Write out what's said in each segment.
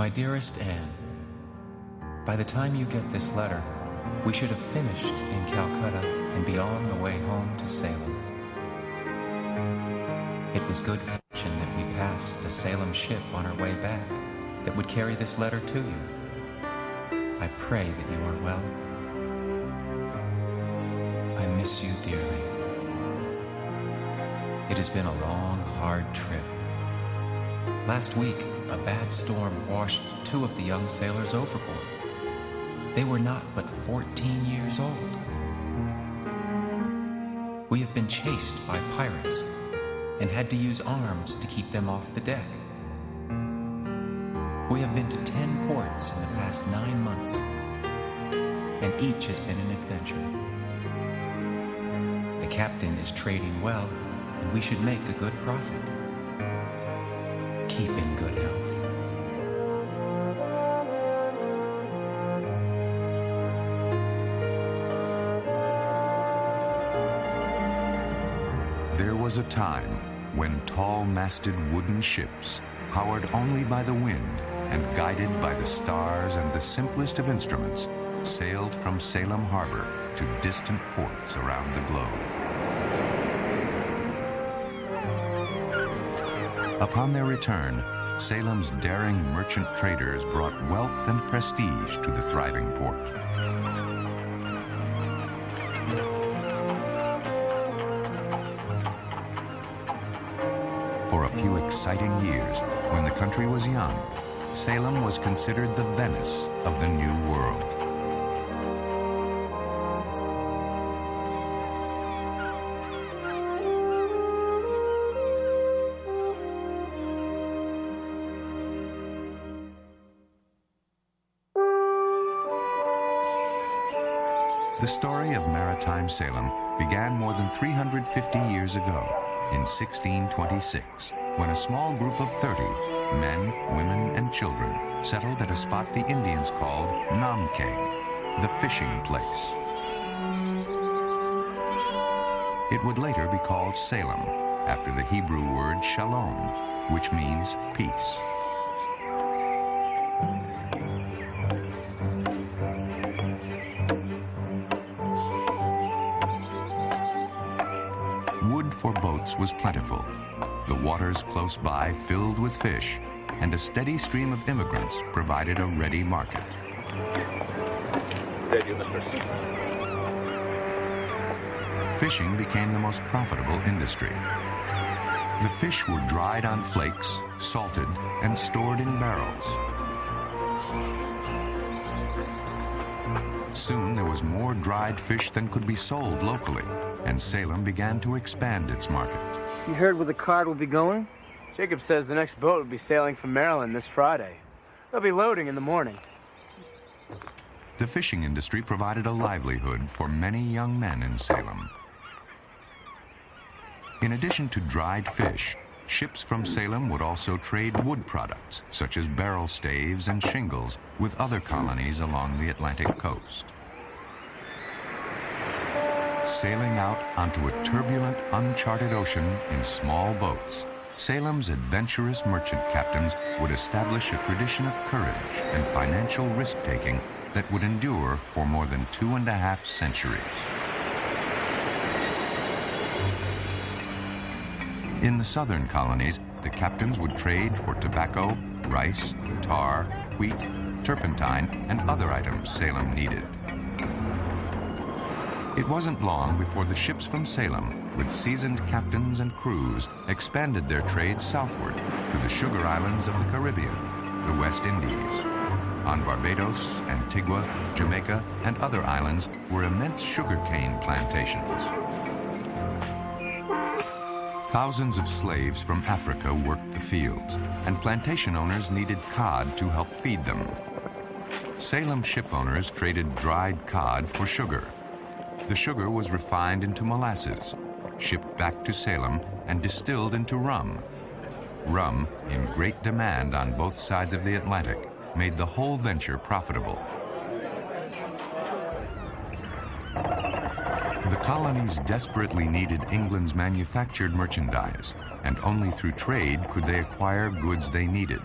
My dearest Anne, by the time you get this letter, we should have finished in Calcutta and be on the way home to Salem. It was good fortune that we passed the Salem ship on our way back that would carry this letter to you. I pray that you are well. I miss you dearly. It has been a long, hard trip. Last week, a bad storm washed 2 of the young sailors overboard. They were not but 14 years old. We have been chased by pirates and had to use arms to keep them off the deck. We have been to 10 ports in the past 9 months, and each has been an adventure. The captain is trading well, and we should make a good profit. Keep in good health. There was a time when tall-masted wooden ships, powered only by the wind and guided by the stars and the simplest of instruments, sailed from Salem Harbor to distant ports around the globe. Upon their return, Salem's daring merchant traders brought wealth and prestige to the thriving port. For a few exciting years, when the country was young, Salem was considered the Venice of the New World. The story of maritime Salem began more than 350 years ago, in 1626, when a small group of 30 men, women, and children settled at a spot the Indians called Namkeg, the fishing place. It would later be called Salem, after the Hebrew word shalom, which means peace. Wood for boats was plentiful, the waters close by filled with fish, and a steady stream of immigrants provided a ready market. Thank you, Mr. C. Fishing became the most profitable industry. The fish were dried on flakes, salted, and stored in barrels. Soon there was more dried fish than could be sold locally, and Salem began to expand its market. You heard where the cart will be going? Jacob says the next boat will be sailing from Maryland this Friday. They'll be loading in the morning. The fishing industry provided a livelihood for many young men in Salem. In addition to dried fish, ships from Salem would also trade wood products, such as barrel staves and shingles, with other colonies along the Atlantic coast. Sailing out onto a turbulent, uncharted ocean in small boats, Salem's adventurous merchant captains would establish a tradition of courage and financial risk-taking that would endure for more than 2.5 centuries. In the southern colonies, the captains would trade for tobacco, rice, tar, wheat, turpentine, and other items Salem needed. It wasn't long before the ships from Salem, with seasoned captains and crews, expanded their trade southward to the sugar islands of the Caribbean, the West Indies. On Barbados, Antigua, Jamaica, and other islands were immense sugarcane plantations. Thousands of slaves from Africa worked the fields, and plantation owners needed cod to help feed them. Salem ship owners traded dried cod for sugar. The sugar was refined into molasses, shipped back to Salem, and distilled into rum. Rum, in great demand on both sides of the Atlantic, made the whole venture profitable. The colonies desperately needed England's manufactured merchandise, and only through trade could they acquire goods they needed.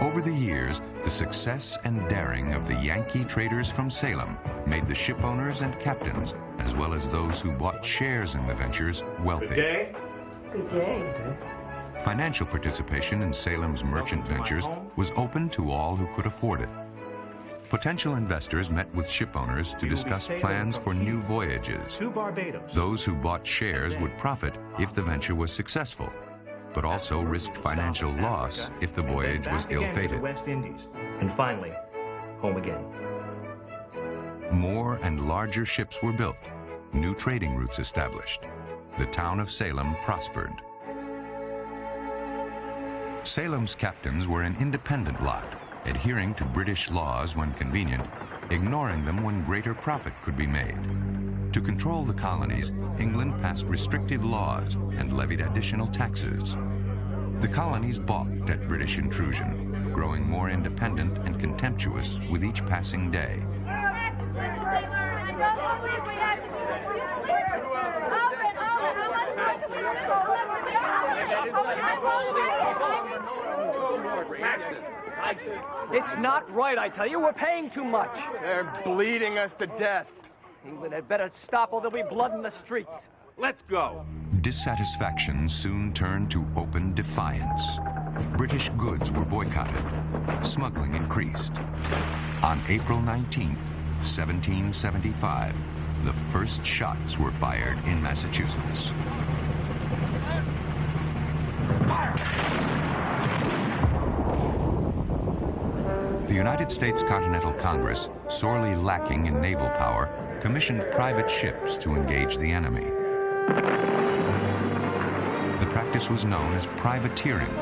Over the years, the success and daring of the Yankee traders from Salem made the ship owners and captains, as well as those who bought shares in the ventures, wealthy. Good day. Good day. Financial participation in Salem's merchant ventures was open to all who could afford it. Potential investors met with ship owners to discuss plans for new voyages. To Barbados. Those who bought shares would profit if the venture was successful, but also risked financial loss if the voyage was ill-fated. West Indies. And finally, home again. More and larger ships were built, new trading routes established. The town of Salem prospered. Salem's captains were an independent lot, adhering to British laws when convenient, ignoring them when greater profit could be made. To control the colonies, England passed restrictive laws and levied additional taxes. The colonies balked at British intrusion, growing more independent and contemptuous with each passing day. It's not right, I tell you. We're paying too much. They're bleeding us to death. England had better stop or there'll be blood in the streets. Let's go. Dissatisfaction soon turned to open defiance. British goods were boycotted. Smuggling increased. On April 19th, 1775, the first shots were fired in Massachusetts. The United States Continental Congress, sorely lacking in naval power, commissioned private ships to engage the enemy. The practice was known as privateering.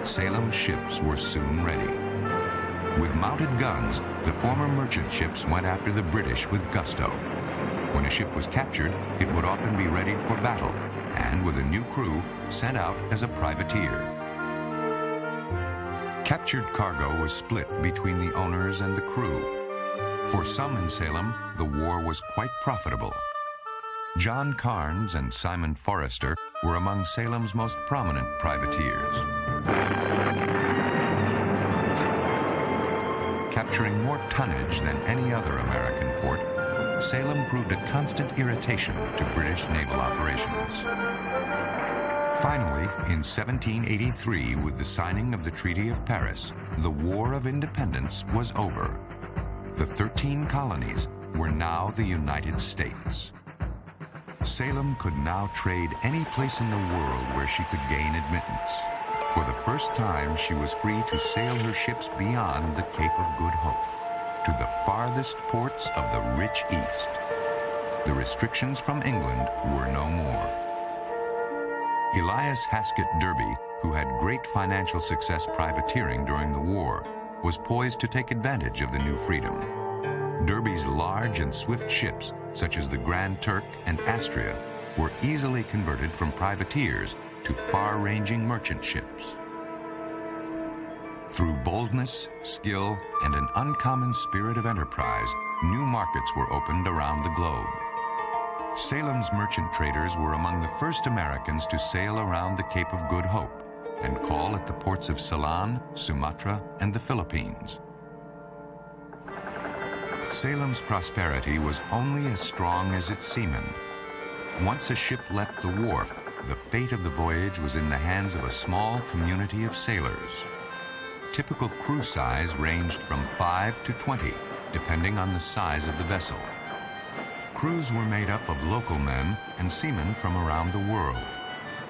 Salem ships were soon ready. With mounted guns, the former merchant ships went after the British with gusto. When a ship was captured, it would often be readied for battle, and with a new crew, sent out as a privateer. Captured cargo was split between the owners and the crew. For some in Salem, the war was quite profitable. John Carnes and Simon Forrester were among Salem's most prominent privateers. Capturing more tonnage than any other American port, Salem proved a constant irritation to British naval operations. Finally, in 1783, with the signing of the Treaty of Paris, the War of Independence was over. The 13 colonies were now the United States. Salem could now trade any place in the world where she could gain admittance. For the first time, she was free to sail her ships beyond the Cape of Good Hope, to the farthest ports of the rich East. The restrictions from England were no more. Elias Haskett Derby, who had great financial success privateering during the war, was poised to take advantage of the new freedom. Derby's large and swift ships, such as the Grand Turk and Astrea, were easily converted from privateers to far-ranging merchant ships. Through boldness, skill, and an uncommon spirit of enterprise, new markets were opened around the globe. Salem's merchant traders were among the first Americans to sail around the Cape of Good Hope and call at the ports of Ceylon, Sumatra, and the Philippines. Salem's prosperity was only as strong as its seamen. Once a ship left the wharf, the fate of the voyage was in the hands of a small community of sailors. Typical crew size ranged from 5 to 20, depending on the size of the vessel. Crews were made up of local men and seamen from around the world.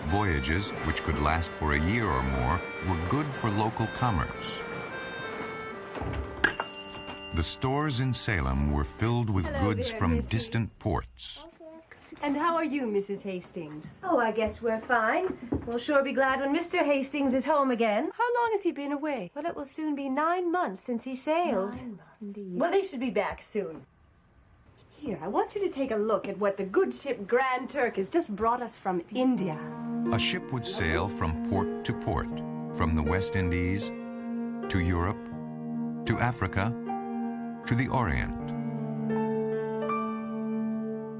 Voyages, which could last for a year or more, were good for local commerce. The stores in Salem were filled with goods from distant ports. And how are you, Mrs. Hastings? Oh, I guess we're fine. We'll sure be glad when Mr. Hastings is home again. How long has he been away? Well, it will soon be 9 months since he sailed. 9 months. Indeed. Well, they should be back soon. Here, I want you to take a look at what the good ship Grand Turk has just brought us from India. A ship would sail from port to port, from the West Indies to Europe, to Africa, to the Orient.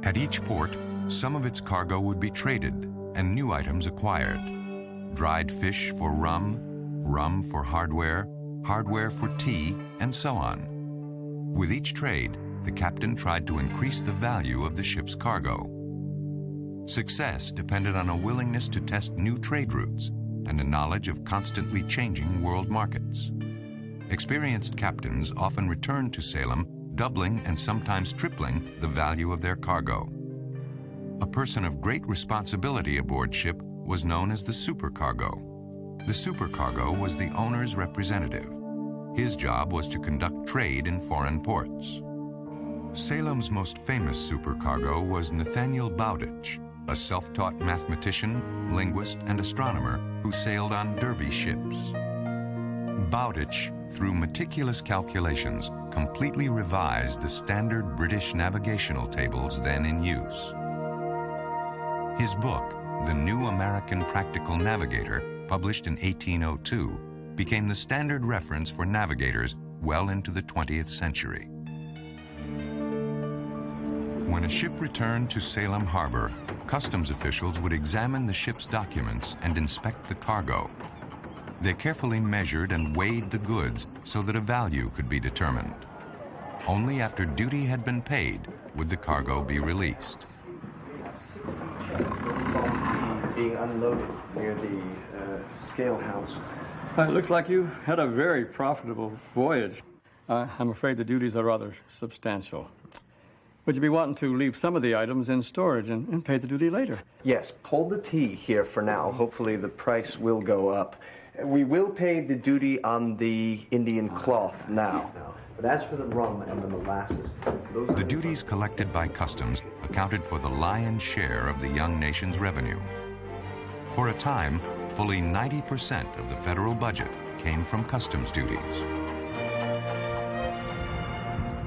At each port, some of its cargo would be traded and new items acquired. Dried fish for rum, rum for hardware, hardware for tea, and so on. With each trade, the captain tried to increase the value of the ship's cargo. Success depended on a willingness to test new trade routes and a knowledge of constantly changing world markets. Experienced captains often returned to Salem, doubling and sometimes tripling the value of their cargo. A person of great responsibility aboard ship was known as the supercargo. The supercargo was the owner's representative. His job was to conduct trade in foreign ports. Salem's most famous supercargo was Nathaniel Bowditch, a self-taught mathematician, linguist, and astronomer who sailed on Derby ships. Bowditch, through meticulous calculations, completely revised the standard British navigational tables then in use. His book, The New American Practical Navigator, published in 1802, became the standard reference for navigators well into the 20th century. When a ship returned to Salem Harbor, customs officials would examine the ship's documents and inspect the cargo. They carefully measured and weighed the goods so that a value could be determined. Only after duty had been paid would the cargo be released. Being unloaded near the scale house. It looks like you had a very profitable voyage. I'm afraid the duties are rather substantial. Would you be wanting to leave some of the items in storage and pay the duty later? Yes, hold the tea here for now. Hopefully the price will go up. We will pay the duty on the Indian cloth now. But as for the rum and the molasses... The duties collected by customs accounted for the lion's share of the young nation's revenue. For a time, fully 90% of the federal budget came from customs duties.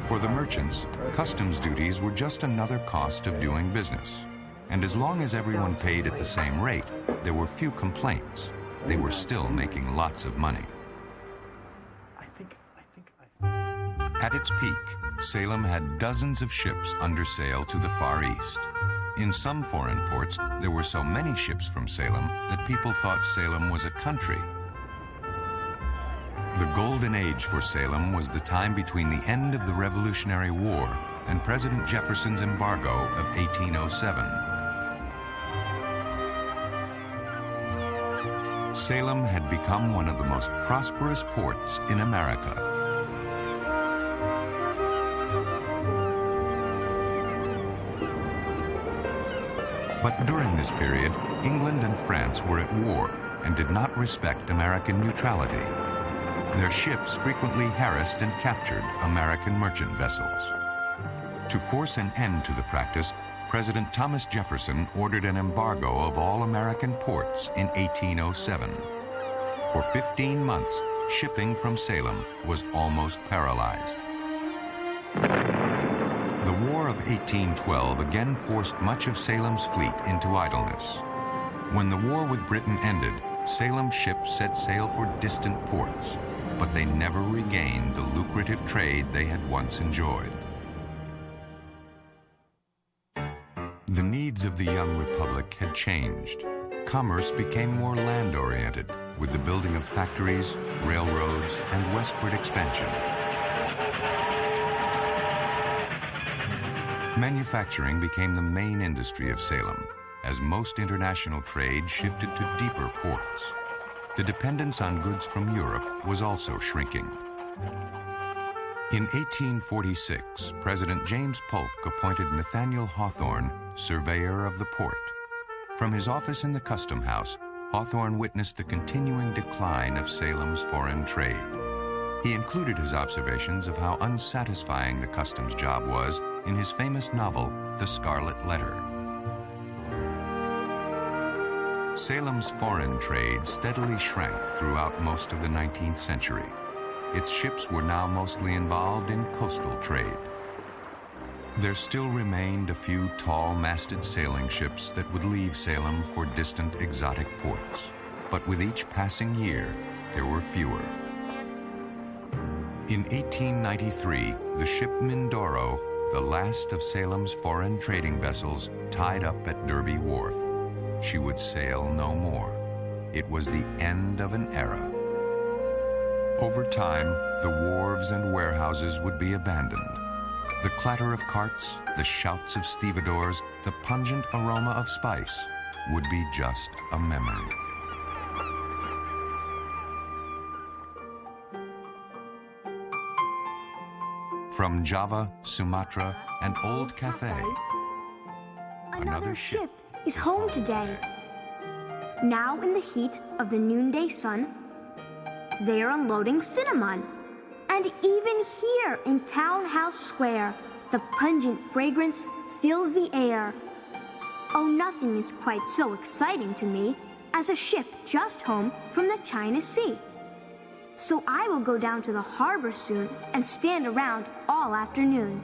For the merchants, customs duties were just another cost of doing business. And as long as everyone paid at the same rate, there were few complaints. They were still making lots of money. At its peak, Salem had dozens of ships under sail to the Far East. In some foreign ports, there were so many ships from Salem that people thought Salem was a country. The golden age for Salem was the time between the end of the Revolutionary War and President Jefferson's embargo of 1807. Salem had become one of the most prosperous ports in America. But during this period, England and France were at war and did not respect American neutrality. Their ships frequently harassed and captured American merchant vessels. To force an end to the practice, President Thomas Jefferson ordered an embargo of all American ports in 1807. For 15 months, shipping from Salem was almost paralyzed. The War of 1812 again forced much of Salem's fleet into idleness. When the war with Britain ended, Salem's ships set sail for distant ports, but they never regained the lucrative trade they had once enjoyed. The needs of the young republic had changed. Commerce became more land-oriented, with the building of factories, railroads, and westward expansion. Manufacturing became the main industry of Salem, as most international trade shifted to deeper ports. The dependence on goods from Europe was also shrinking. In 1846, President James Polk appointed Nathaniel Hawthorne surveyor of the port. From his office in the Custom House, Hawthorne witnessed the continuing decline of Salem's foreign trade. He included his observations of how unsatisfying the customs job was in his famous novel, The Scarlet Letter. Salem's foreign trade steadily shrank throughout most of the 19th century. Its ships were now mostly involved in coastal trade. There still remained a few tall-masted sailing ships that would leave Salem for distant exotic ports. But with each passing year, there were fewer. In 1893, the ship Mindoro, the last of Salem's foreign trading vessels, tied up at Derby Wharf. She would sail no more. It was the end of an era. Over time, the wharves and warehouses would be abandoned. The clatter of carts, the shouts of stevedores, the pungent aroma of spice would be just a memory. From Java, Sumatra, and Old Cathay, another ship is home today. Now in the heat of the noonday sun, they are unloading cinnamon. And even here in Townhouse Square, the pungent fragrance fills the air. Oh, nothing is quite so exciting to me as a ship just home from the China Sea. So I will go down to the harbor soon and stand around all afternoon.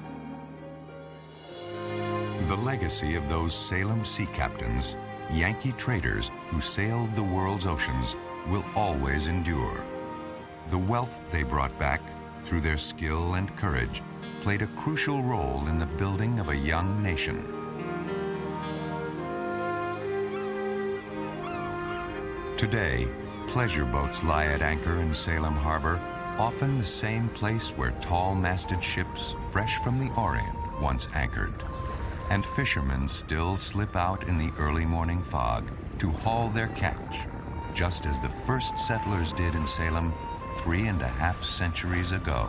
The legacy of those Salem sea captains, Yankee traders who sailed the world's oceans, will always endure. The wealth they brought back, through their skill and courage, played a crucial role in the building of a young nation. Today, pleasure boats lie at anchor in Salem Harbor, often the same place where tall-masted ships, fresh from the Orient, once anchored. And fishermen still slip out in the early morning fog to haul their catch, just as the first settlers did in Salem 3.5 centuries ago.